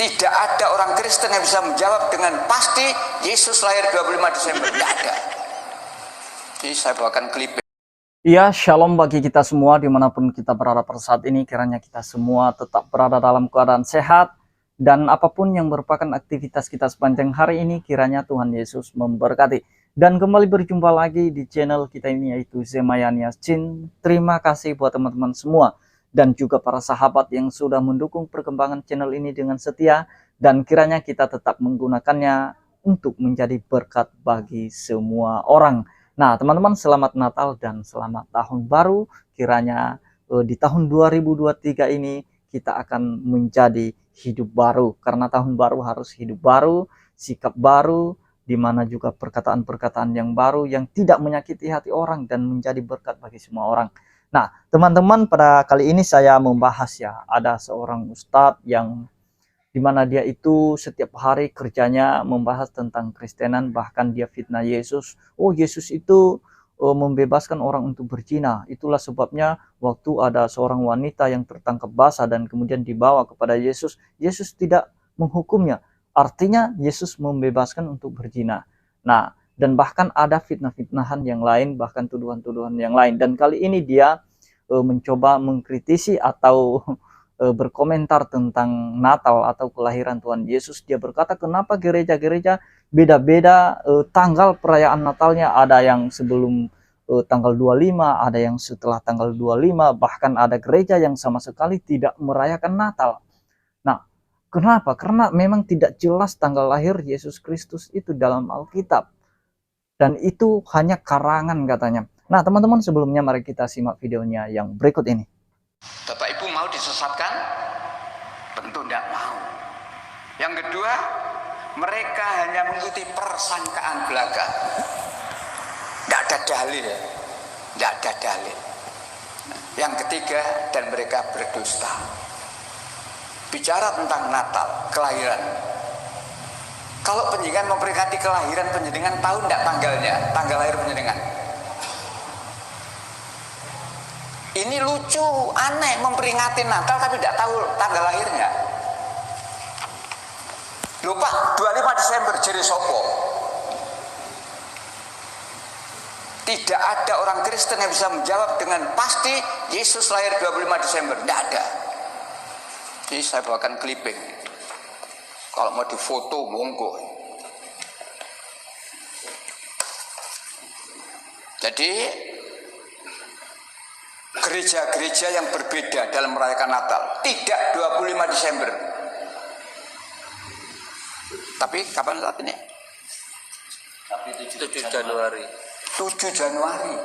Tidak ada orang Kristen yang bisa menjawab dengan pasti Yesus lahir 25 Desember. Tidak ada. Jadi saya bawakan klip. Ya, shalom bagi kita semua dimanapun kita berada pada saat ini. Kiranya kita semua tetap berada dalam keadaan sehat. Dan apapun yang merupakan aktivitas kita sepanjang hari ini, kiranya Tuhan Yesus memberkati. Dan kembali berjumpa lagi di channel kita ini, yaitu Zemayania Chin. Terima kasih buat teman-teman semua. Dan juga para sahabat yang sudah mendukung perkembangan channel ini dengan setia. Dan kiranya kita tetap menggunakannya untuk menjadi berkat bagi semua orang. Nah teman-teman, selamat Natal dan selamat Tahun Baru. Kiranya di tahun 2023 ini kita akan menjadi hidup baru. Karena tahun baru harus hidup baru, sikap baru, dimana juga perkataan-perkataan yang baru yang tidak menyakiti hati orang dan menjadi berkat bagi semua orang. Nah teman-teman, pada kali ini saya membahas ya, ada seorang ustadz yang dimana dia itu setiap hari kerjanya membahas tentang Kristenan, bahkan dia fitnah Yesus. Oh, Yesus itu membebaskan orang untuk berzina. Itulah sebabnya waktu ada seorang wanita yang tertangkap basah dan kemudian dibawa kepada Yesus, Yesus tidak menghukumnya. Artinya Yesus membebaskan untuk berzina. Nah, dan bahkan ada fitnah-fitnahan yang lain, bahkan tuduhan-tuduhan yang lain. Dan kali ini dia mencoba mengkritisi atau berkomentar tentang Natal atau kelahiran Tuhan Yesus. Dia berkata, kenapa gereja-gereja beda-beda tanggal perayaan Natalnya. Ada yang sebelum tanggal 25, ada yang setelah tanggal 25, bahkan ada gereja yang sama sekali tidak merayakan Natal. Nah, kenapa? Karena memang tidak jelas tanggal lahir Yesus Kristus itu dalam Alkitab. Dan itu hanya karangan katanya. Nah teman-teman, sebelumnya mari kita simak videonya yang berikut ini. Bapak Ibu mau disesatkan? Tentu tidak mau. Yang kedua, mereka hanya mengikuti persangkaan belaka. Tidak ada dalil. Tidak ada dalil. Yang ketiga, dan mereka berdusta. Bicara tentang Natal, kelahiran. Kalau penjenengan memperingati kelahiran penjenengan, tahu tidak tanggalnya, tanggal lahir penjenengan? Ini lucu, aneh, memperingati Natal tapi tidak tahu tanggal lahirnya. Lupa 25 Desember jere sopo. Tidak ada orang Kristen yang bisa menjawab dengan pasti Yesus lahir 25 Desember. Tidak ada. Jadi saya bawakan clipping. Kalau mau difoto, monggo. Jadi gereja-gereja yang berbeda dalam merayakan Natal tidak 25 Desember. Tapi kapan saat ini? Tapi 7 Januari. 7 Januari.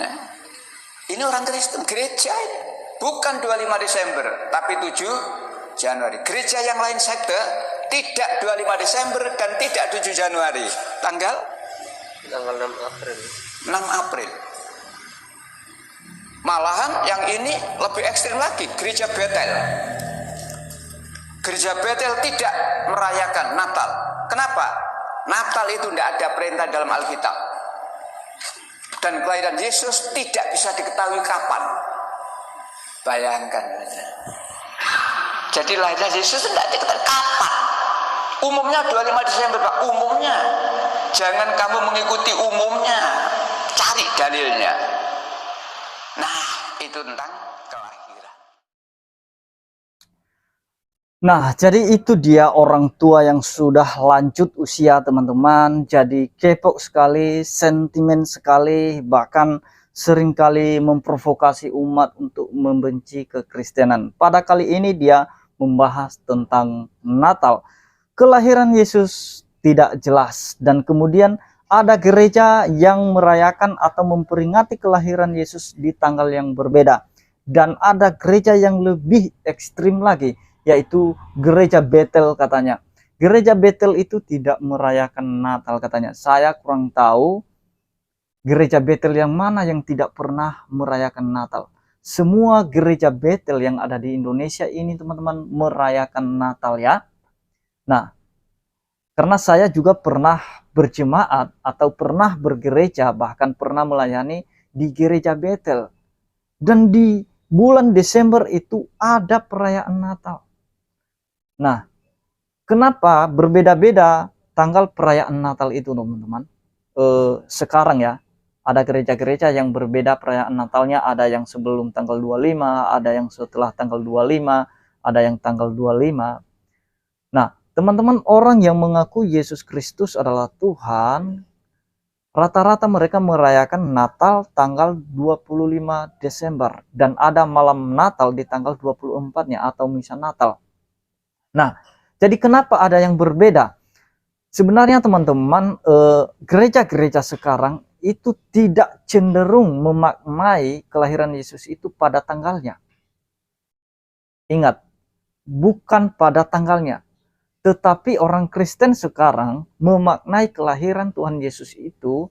Nah, ini orang Kristen, gereja ini. Bukan 25 Desember, tapi 7 Januari. Gereja yang lain sekte tidak 25 Desember dan tidak 7 Januari. Tanggal 6 April. 6 April. Malahan yang ini lebih ekstrim lagi, gereja Betel. Gereja Betel tidak merayakan Natal. Kenapa? Natal itu tidak ada perintah dalam Alkitab. Dan kelahiran Yesus tidak bisa diketahui kapan. Bayangkan. Jadi lahirnya Yesus tidak diketahui kapan. Umumnya 25 Desember, Pak. Umumnya. Jangan kamu mengikuti umumnya. Cari dalilnya. Nah, itu tentang kelahiran. Nah, jadi itu dia orang tua yang sudah lanjut usia teman-teman. Jadi kepo sekali, sentimen sekali, bahkan seringkali memprovokasi umat untuk membenci kekristenan. Pada kali ini dia membahas tentang Natal. Kelahiran Yesus tidak jelas. Dan kemudian ada gereja yang merayakan atau memperingati kelahiran Yesus di tanggal yang berbeda. Dan ada gereja yang lebih ekstrim lagi, yaitu gereja Betel katanya. Gereja Betel itu tidak merayakan Natal katanya. Saya kurang tahu gereja Betel yang mana yang tidak pernah merayakan Natal. Semua gereja Betel yang ada di Indonesia ini teman-teman merayakan Natal ya. Nah, karena saya juga pernah berjemaat atau pernah bergereja, bahkan pernah melayani di gereja Betel. Dan di bulan Desember itu ada perayaan Natal. Nah, kenapa berbeda-beda tanggal perayaan Natal itu, teman-teman? Sekarang ya, ada gereja-gereja yang berbeda perayaan Natalnya, ada yang sebelum tanggal 25, ada yang setelah tanggal 25, ada yang tanggal 25. Nah, teman-teman, orang yang mengaku Yesus Kristus adalah Tuhan, rata-rata mereka merayakan Natal tanggal 25 Desember dan ada malam Natal di tanggal 24-nya atau misa Natal. Nah, jadi kenapa ada yang berbeda? Sebenarnya teman-teman, gereja-gereja sekarang itu tidak cenderung memaknai kelahiran Yesus itu pada tanggalnya. Ingat, bukan pada tanggalnya. Tetapi orang Kristen sekarang memaknai kelahiran Tuhan Yesus itu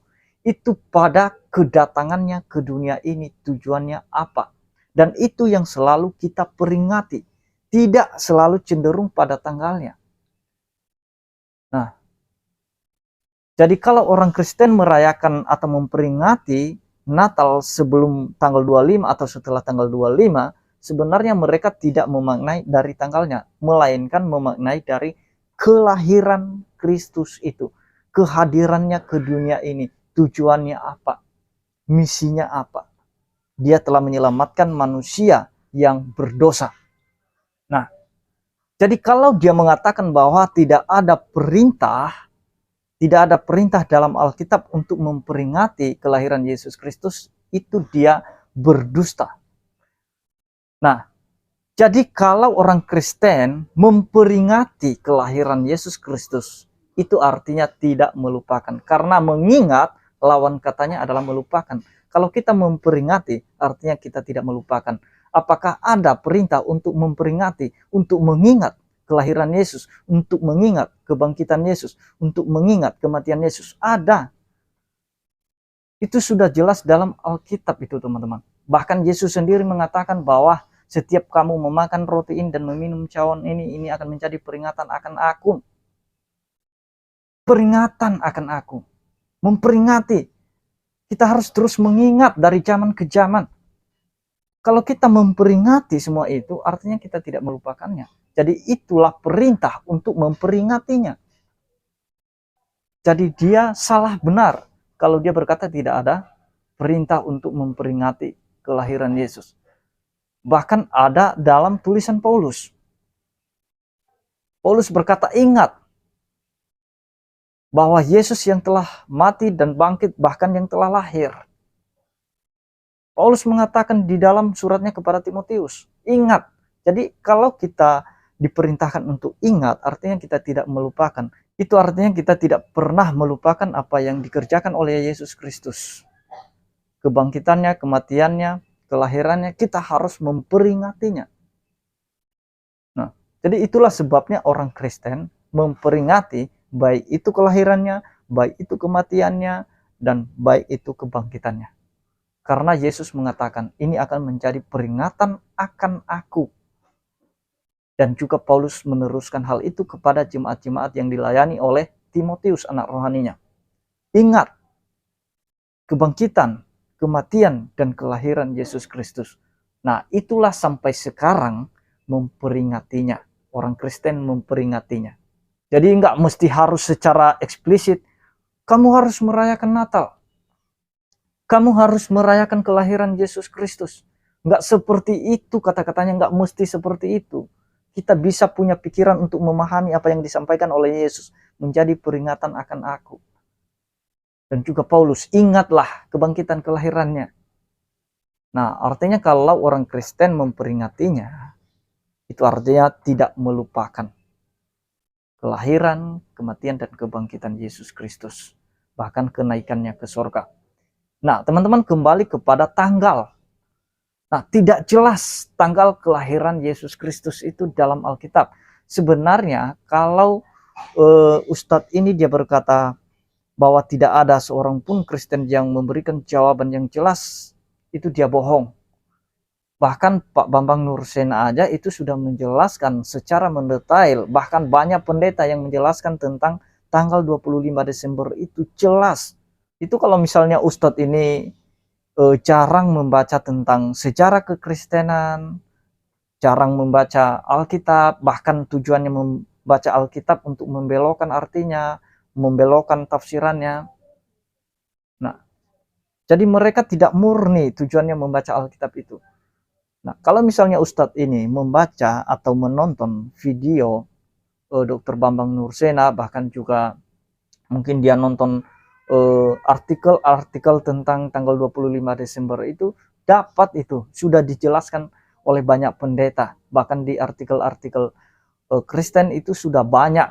pada kedatangannya ke dunia ini, tujuannya apa. Dan itu yang selalu kita peringati. Tidak selalu cenderung pada tanggalnya. Nah, jadi kalau orang Kristen merayakan atau memperingati Natal sebelum tanggal 25 atau setelah tanggal 25, sebenarnya mereka tidak memaknai dari tanggalnya, melainkan memaknai dari kelahiran Kristus itu, kehadirannya ke dunia ini, tujuannya apa, misinya apa. Dia telah menyelamatkan manusia yang berdosa. Nah, jadi kalau dia mengatakan bahwa tidak ada perintah dalam Alkitab untuk memperingati kelahiran Yesus Kristus, itu dia berdusta. Nah, jadi kalau orang Kristen memperingati kelahiran Yesus Kristus, itu artinya tidak melupakan. Karena mengingat lawan katanya adalah melupakan. Kalau kita memperingati, artinya kita tidak melupakan. Apakah ada perintah untuk memperingati, untuk mengingat kelahiran Yesus, untuk mengingat kebangkitan Yesus, untuk mengingat kematian Yesus? Ada. Itu sudah jelas dalam Alkitab itu, teman-teman. Bahkan Yesus sendiri mengatakan bahwa setiap kamu memakan roti ini dan meminum cawan ini akan menjadi peringatan akan aku. Peringatan akan aku. Memperingati. Kita harus terus mengingat dari zaman ke zaman. Kalau kita memperingati semua itu, artinya kita tidak melupakannya. Jadi itulah perintah untuk memperingatinya. Jadi dia salah benar kalau dia berkata tidak ada perintah untuk memperingati kelahiran Yesus. Bahkan ada dalam tulisan Paulus. Paulus berkata, ingat bahwa Yesus yang telah mati dan bangkit, bahkan yang telah lahir. Paulus mengatakan di dalam suratnya kepada Timotius, ingat. Jadi kalau kita diperintahkan untuk ingat, artinya kita tidak melupakan. Itu artinya kita tidak pernah melupakan apa yang dikerjakan oleh Yesus Kristus. Kebangkitannya, kematiannya, kelahirannya, kita harus memperingatinya. Nah, jadi itulah sebabnya orang Kristen memperingati baik itu kelahirannya, baik itu kematiannya, dan baik itu kebangkitannya. Karena Yesus mengatakan, ini akan menjadi peringatan akan aku. Dan juga Paulus meneruskan hal itu kepada jemaat-jemaat yang dilayani oleh Timotius, anak rohaninya. Ingat kebangkitan, kematian, dan kelahiran Yesus Kristus. Nah, itulah sampai sekarang memperingatinya. Orang Kristen memperingatinya. Jadi nggak mesti harus secara eksplisit, kamu harus merayakan Natal. Kamu harus merayakan kelahiran Yesus Kristus. Nggak seperti itu kata-katanya, nggak mesti seperti itu. Kita bisa punya pikiran untuk memahami apa yang disampaikan oleh Yesus. Menjadi peringatan akan aku. Dan juga Paulus, ingatlah kebangkitan kelahirannya. Nah, artinya kalau orang Kristen memperingatinya, itu artinya tidak melupakan kelahiran, kematian, dan kebangkitan Yesus Kristus. Bahkan kenaikannya ke surga. Nah, teman-teman, kembali kepada tanggal. Nah, tidak jelas tanggal kelahiran Yesus Kristus itu dalam Alkitab. Sebenarnya kalau Ustadz ini dia berkata bahwa tidak ada seorang pun Kristen yang memberikan jawaban yang jelas, itu dia bohong. Bahkan Pak Bambang Nursena aja itu sudah menjelaskan secara mendetail, bahkan banyak pendeta yang menjelaskan tentang tanggal 25 Desember itu jelas. Itu kalau misalnya Ustadz ini jarang membaca tentang sejarah kekristenan, jarang membaca Alkitab, bahkan tujuannya membaca Alkitab untuk membelokkan artinya, membelokkan tafsirannya. Nah, jadi mereka tidak murni tujuannya membaca Alkitab itu. Nah, kalau misalnya Ustadz ini membaca atau menonton video Dr. Bambang Nursena, bahkan juga mungkin dia nonton artikel-artikel tentang tanggal 25 Desember itu, dapat itu sudah dijelaskan oleh banyak pendeta. Bahkan di artikel-artikel Kristen itu sudah banyak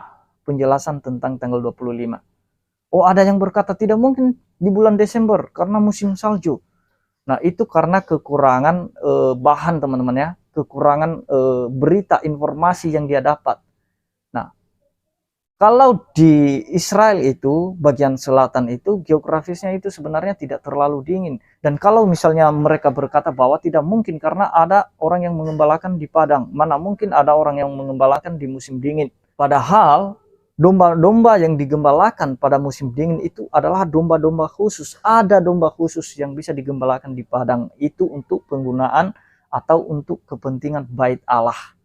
penjelasan tentang tanggal 25. Oh, ada yang berkata tidak mungkin di bulan Desember karena musim salju. Nah, itu karena kekurangan bahan, teman-teman ya, kekurangan berita, informasi yang dia dapat. Nah, kalau di Israel itu, bagian selatan itu, geografisnya itu sebenarnya tidak terlalu dingin. Dan kalau misalnya mereka berkata bahwa tidak mungkin karena ada orang yang mengembalakan di padang, mana mungkin ada orang yang mengembalakan di musim dingin. Padahal domba-domba yang digembalakan pada musim dingin itu adalah domba-domba khusus. Ada domba khusus yang bisa digembalakan di padang. Itu untuk penggunaan atau untuk kepentingan bait Allah.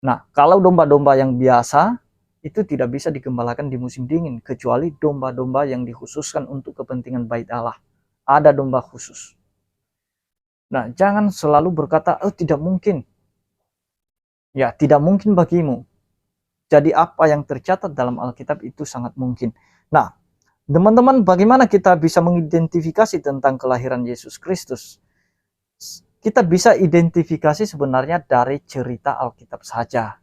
Nah, kalau domba-domba yang biasa itu tidak bisa digembalakan di musim dingin, kecuali domba-domba yang dikhususkan untuk kepentingan bait Allah. Ada domba khusus. Nah, jangan selalu berkata, oh tidak mungkin. Ya, tidak mungkin bagimu. Jadi apa yang tercatat dalam Alkitab itu sangat mungkin. Nah, teman-teman, bagaimana kita bisa mengidentifikasi tentang kelahiran Yesus Kristus? Kita bisa identifikasi sebenarnya dari cerita Alkitab saja.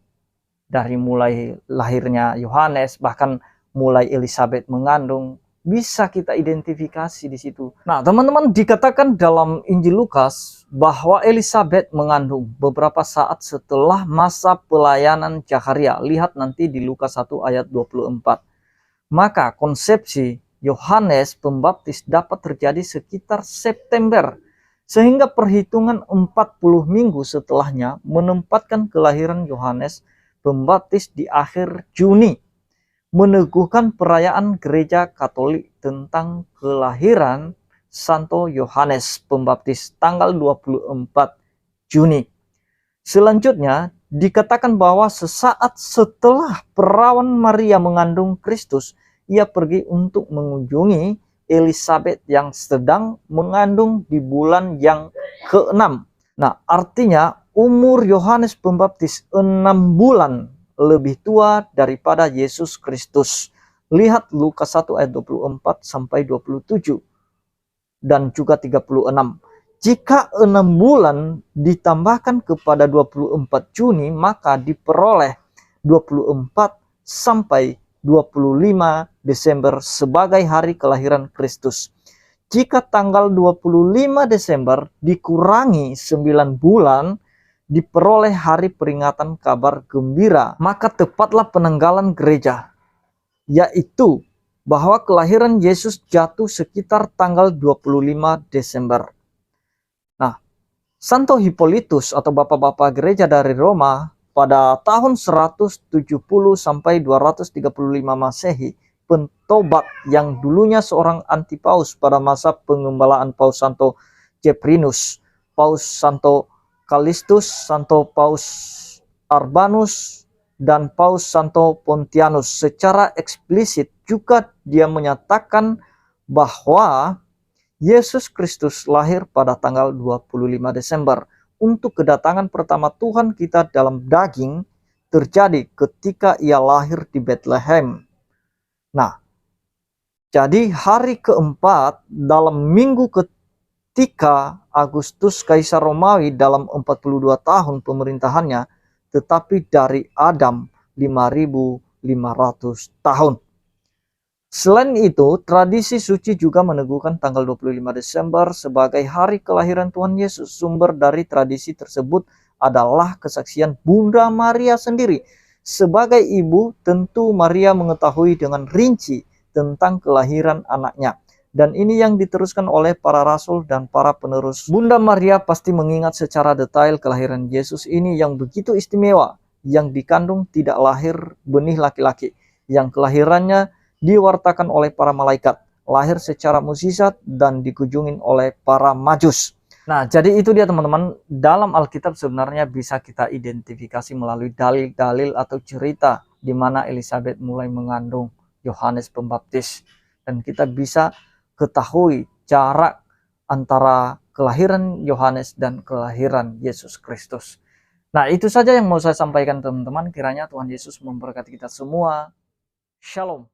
Dari mulai lahirnya Yohanes, bahkan mulai Elizabeth mengandung, bisa kita identifikasi di situ. Nah, teman-teman, dikatakan dalam Injil Lukas bahwa Elizabeth mengandung beberapa saat setelah masa pelayanan Zakharia. Lihat nanti di Lukas 1 ayat 24. Maka konsepsi Yohanes Pembaptis dapat terjadi sekitar September, sehingga perhitungan 40 minggu setelahnya menempatkan kelahiran Yohanes Pembaptis di akhir Juni, meneguhkan perayaan Gereja Katolik tentang kelahiran Santo Yohanes Pembaptis tanggal 24 Juni. Selanjutnya dikatakan bahwa sesaat setelah perawan Maria mengandung Kristus, ia pergi untuk mengunjungi Elizabeth yang sedang mengandung di bulan yang ke-6. Nah, artinya umur Yohanes Pembaptis 6 bulan lebih tua daripada Yesus Kristus. Lihat Lukas 1 ayat 24 sampai 27 dan juga 36. Jika 6 bulan ditambahkan kepada 24 Juni, maka diperoleh 24 sampai 25 Desember sebagai hari kelahiran Kristus. Jika tanggal 25 Desember dikurangi 9 bulan, diperoleh hari peringatan kabar gembira, maka tepatlah penanggalan gereja, yaitu bahwa kelahiran Yesus jatuh sekitar tanggal 25 Desember. Nah, Santo Hippolytus atau bapak-bapak gereja dari Roma pada tahun 170 sampai 235 Masehi, pentobat yang dulunya seorang antipaus pada masa pengembalaan Paus Santo Jeprinus, Paus Santo Kalistus, Santo Paus Arbanus, dan Paus Santo Pontianus. Secara eksplisit juga dia menyatakan bahwa Yesus Kristus lahir pada tanggal 25 Desember. Untuk kedatangan pertama Tuhan kita dalam daging terjadi ketika ia lahir di Bethlehem. Nah, jadi hari keempat dalam minggu ketika Agustus Kaisar Romawi dalam 42 tahun pemerintahannya, tetapi dari Adam 5.500 tahun. Selain itu, tradisi suci juga meneguhkan tanggal 25 Desember sebagai hari kelahiran Tuhan Yesus. Sumber dari tradisi tersebut adalah kesaksian Bunda Maria sendiri. Sebagai ibu, tentu Maria mengetahui dengan rinci tentang kelahiran anaknya. Dan ini yang diteruskan oleh para rasul dan para penerus. Bunda Maria pasti mengingat secara detail kelahiran Yesus ini yang begitu istimewa, yang dikandung tidak lahir benih laki-laki, yang kelahirannya diwartakan oleh para malaikat, lahir secara mukjizat dan dikunjungin oleh para majus. Nah, jadi itu dia teman-teman. Dalam Alkitab sebenarnya bisa kita identifikasi melalui dalil-dalil atau cerita di mana Elizabeth mulai mengandung Yohanes Pembaptis. Dan kita bisa ketahui jarak antara kelahiran Yohanes dan kelahiran Yesus Kristus. Nah, itu saja yang mau saya sampaikan teman-teman. Kiranya Tuhan Yesus memberkati kita semua. Shalom.